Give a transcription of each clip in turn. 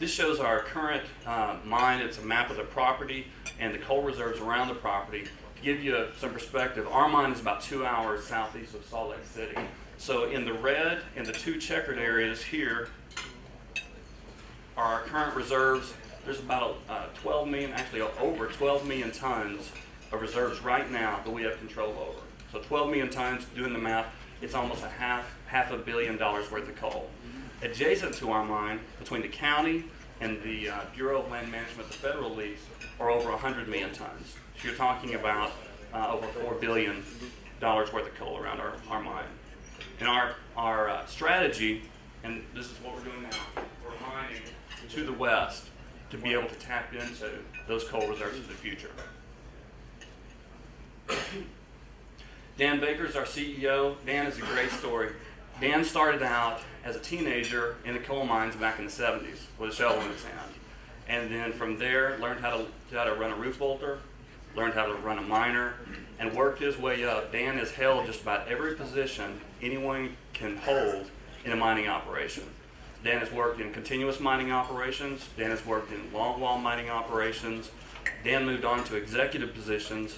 This shows our current mine. It's a map of the property and the coal reserves around the property. To give you some perspective, our mine is about 2 hours southeast of Salt Lake City. So in the red and the two checkered areas here are our current reserves. There's about 12 million, actually over 12 million tons of reserves right now that we have control over. So 12 million tons, doing the math, it's almost half $500 million worth of coal. Adjacent to our mine, between the county and the Bureau of Land Management, the federal lease, are over 100 million tons. So you're talking about over $4 billion worth of coal around our mine. And our strategy, and this is what we're doing now, we're mining to the west to be able to tap into those coal reserves in the future. Dan Baker is our CEO. Dan is a great story. Dan started out as a teenager in the coal mines back in the 70s with a shovel in his hand. And then from there, learned how to run a roof bolter, learned how to run a miner, and worked his way up. Dan has held just about every position anyone can hold in a mining operation. Dan has worked in continuous mining operations. Dan has worked in longwall mining operations. Dan moved on to executive positions.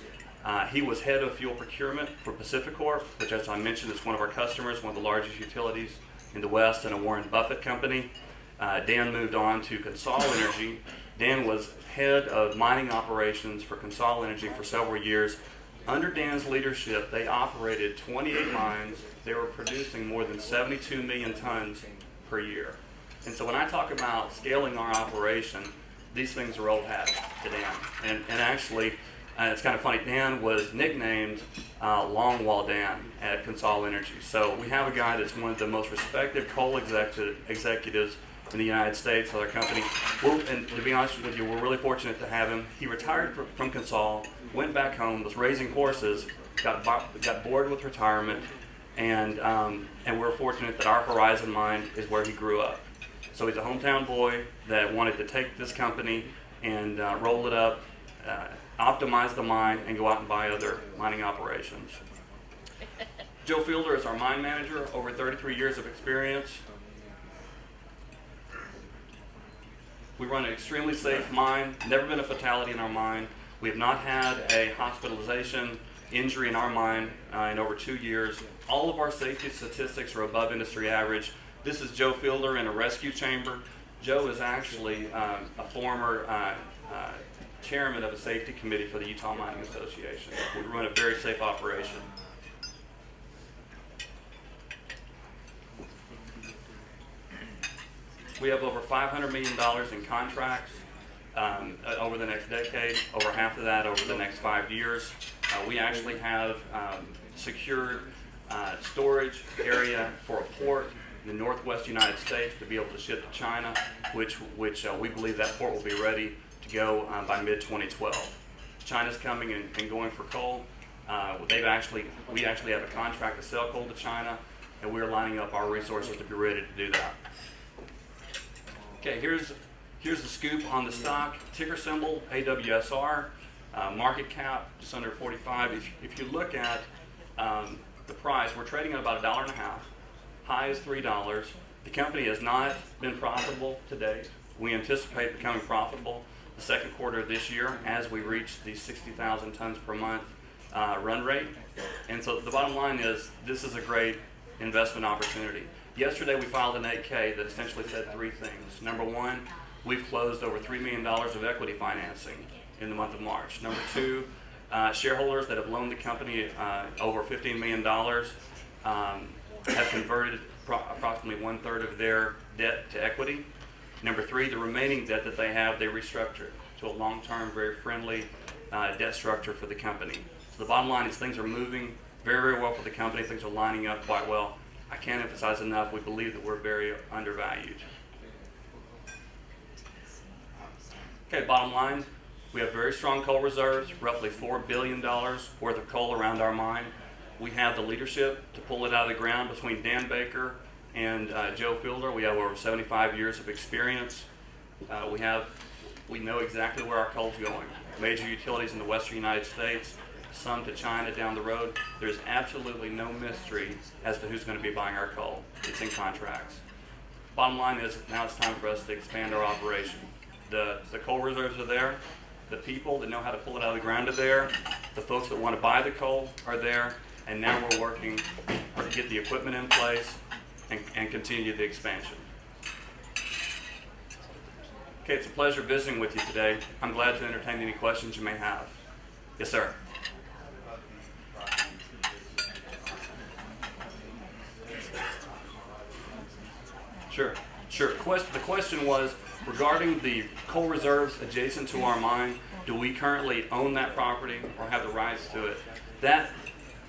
He was head of fuel procurement for Pacificorp, which, as I mentioned, is one of our customers, one of the largest utilities in the West, and a Warren Buffett company. Dan moved on to Consol Energy. Dan was head of mining operations for Consol Energy for several years. Under Dan's leadership, they operated 28 mines. They were producing more than 72 million tons per year. And so when I talk about scaling our operation, these things are old hat to Dan. And actually, it's kind of funny, Dan was nicknamed Longwall Dan at Consol Energy. So we have a guy that's one of the most respected coal executives in the United States with our company. And to be honest with you, we're really fortunate to have him. He retired from Consol, went back home, was raising horses, got bored with retirement, and we're fortunate that our Horizon mine is where he grew up. So he's a hometown boy that wanted to take this company and roll it up, optimize the mine, and go out and buy other mining operations. Joe Fielder is our mine manager, over 33 years of experience. We run an extremely safe mine, never been a fatality in our mine. We have not had a hospitalization injury in our mine in over 2 years. All of our safety statistics are above industry average. This is Joe Fielder in a rescue chamber. Joe is actually a former chairman of a safety committee for the Utah Mining Association. We run a very safe operation. We have over $500 million in contracts over the next decade, over half of that over the next 5 years. We actually have secured storage area for a port in the northwest United States to be able to ship to China, which we believe that port will be ready to go by mid-2012. China's coming and going for coal. We actually have a contract to sell coal to China, and we're lining up our resources to be ready to do that. Okay, here's the scoop on the stock. Ticker symbol AWSR. Market cap just under 45. If you look at the price, we're trading at about $1.50. High is $3. The company has not been profitable to date. We anticipate becoming profitable the second quarter of this year as we reach the 60,000 tons per month run rate. And so the bottom line is this is a great investment opportunity. Yesterday we filed an 8K that essentially said three things. Number one, we've closed over $3 million of equity financing in the month of March. Number two, shareholders that have loaned the company over $15 million have converted approximately 1/3 of their debt to equity. Number three, the remaining debt that they have, they restructured to a long-term, very friendly debt structure for the company. So the bottom line is things are moving very, very well for the company. Things are lining up quite well. I can't emphasize enough, we believe that we're very undervalued. Okay, bottom line, we have very strong coal reserves, roughly $4 billion worth of coal around our mine. We have the leadership to pull it out of the ground between Dan Baker and Joe Fielder. We have over 75 years of experience. We know exactly where our coal's going. Major utilities in the western United States, some to China down the road. There's absolutely no mystery as to who's going to be buying our coal. It's in contracts. Bottom line is now it's time for us to expand our operation. The coal reserves are there. The people that know how to pull it out of the ground are there. The folks that want to buy the coal are there. And now we're working to get the equipment in place and continue the expansion. Okay, it's a pleasure visiting with you today. I'm glad to entertain any questions you may have. Yes, sir. Sure. The question was regarding the coal reserves adjacent to our mine. Do we currently own that property or have the rights to it?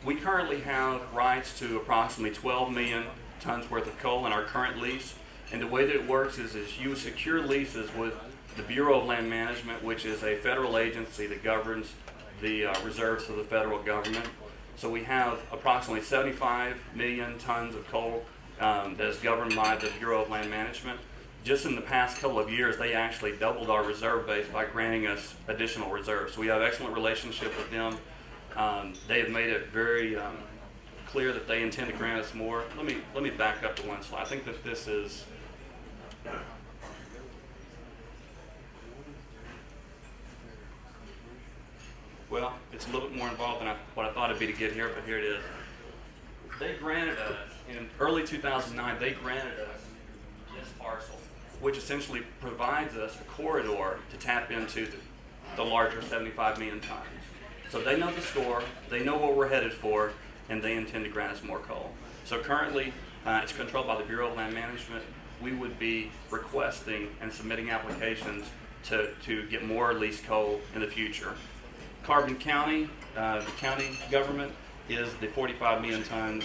We currently have rights to approximately 12 million tons worth of coal in our current lease. And the way that it works is you secure leases with the Bureau of Land Management, which is a federal agency that governs the reserves of the federal government. So we have approximately 75 million tons of coal that is governed by the Bureau of Land Management. Just in the past couple of years, they actually doubled our reserve base by granting us additional reserves. So we have an excellent relationship with them. They have made it very clear that they intend to grant us more. Let me back up to one slide. I think that this is. Well, it's a little bit more involved than what I thought it'd be to get here, but here it is. They granted us, in early 2009, they granted us this parcel, which essentially provides us a corridor to tap into the larger 75 million tons. So they know the score, they know what we're headed for, and they intend to grant us more coal. So currently, it's controlled by the Bureau of Land Management. We would be requesting and submitting applications to get more leased coal in the future. Carbon County, the county government, is the 45 million tons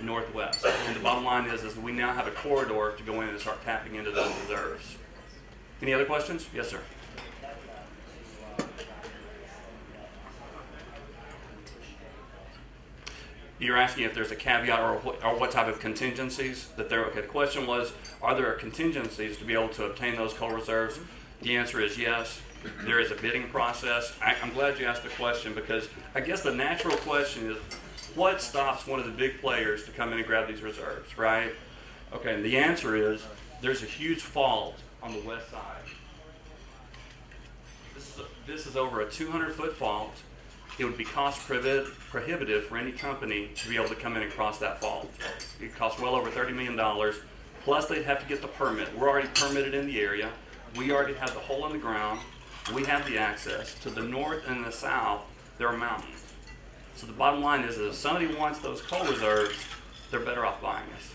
northwest. And the bottom line is we now have a corridor to go in and start tapping into those reserves. Any other questions? Yes, sir. You're asking if there's a caveat or what type of contingencies that there. Okay, the question was, are there contingencies to be able to obtain those coal reserves? The answer is yes. There is a bidding process. I'm glad you asked the question because I guess the natural question is, what stops one of the big players to come in and grab these reserves, right? Okay, and the answer is there's a huge fault on the west side. This is over a 200-foot fault. It would be cost prohibitive for any company to be able to come in and cross that fault. It costs well over $30 million. Plus, they'd have to get the permit. We're already permitted in the area. We already have the hole in the ground. We have the access. To the north and the south, there are mountains. So the bottom line is that if somebody wants those coal reserves, they're better off buying us.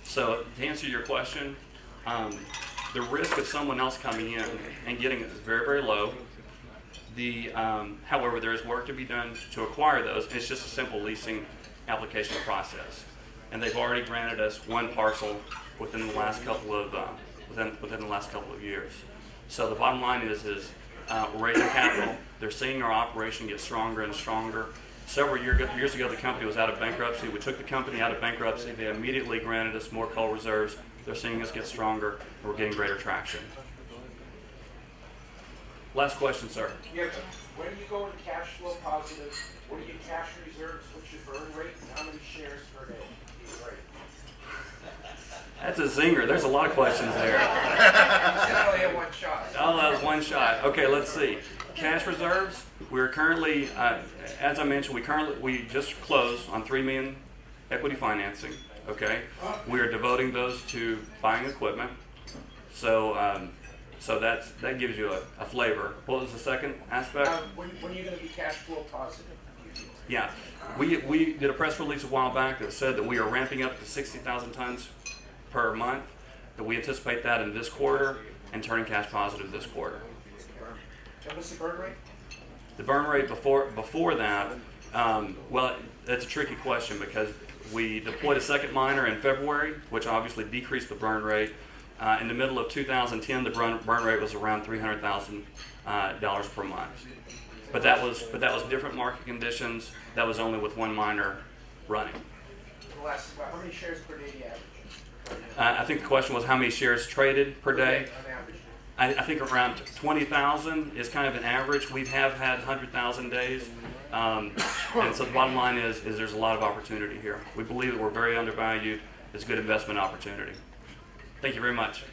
So to answer your question, the risk of someone else coming in and getting it is very, very low. However, there is work to be done to acquire those. It's just a simple leasing application process, and they've already granted us one parcel within the last couple of within the last couple of years. So the bottom line is we're raising capital. They're seeing our operation get stronger and stronger. Several years ago, the company was out of bankruptcy. We took the company out of bankruptcy. They immediately granted us more coal reserves. They're seeing us get stronger, and we're getting greater traction. Last question, sir. Yeah, when you go into cash flow positive, what are your cash reserves, what's your burn rate, and how many shares per day? Right. That's a zinger. There's a lot of questions there. You said I only had one shot. Oh, that was one shot. Okay, let's see. Cash reserves, we're currently, as I mentioned, we just closed on $3 million equity financing, okay? We are devoting those to buying equipment. So that gives you a flavor. What was the second aspect? When are you going to be cash flow positive? Yeah, we did a press release a while back that said that we are ramping up to 60,000 tons per month, that we anticipate that in this quarter and turning cash positive this quarter. And what's the burn rate? The burn rate before that, well, that's a tricky question because we deployed a second miner in February, which obviously decreased the burn rate. In the middle of 2010, the burn rate was around $300,000 per month. But that was different market conditions. That was only with one miner running. How many shares per day do you average? I think the question was how many shares traded per day. On average. I think around 20,000 is kind of an average. We have had 100,000 days. And so the bottom line is there's a lot of opportunity here. We believe that we're very undervalued. It's a good investment opportunity. Thank you very much.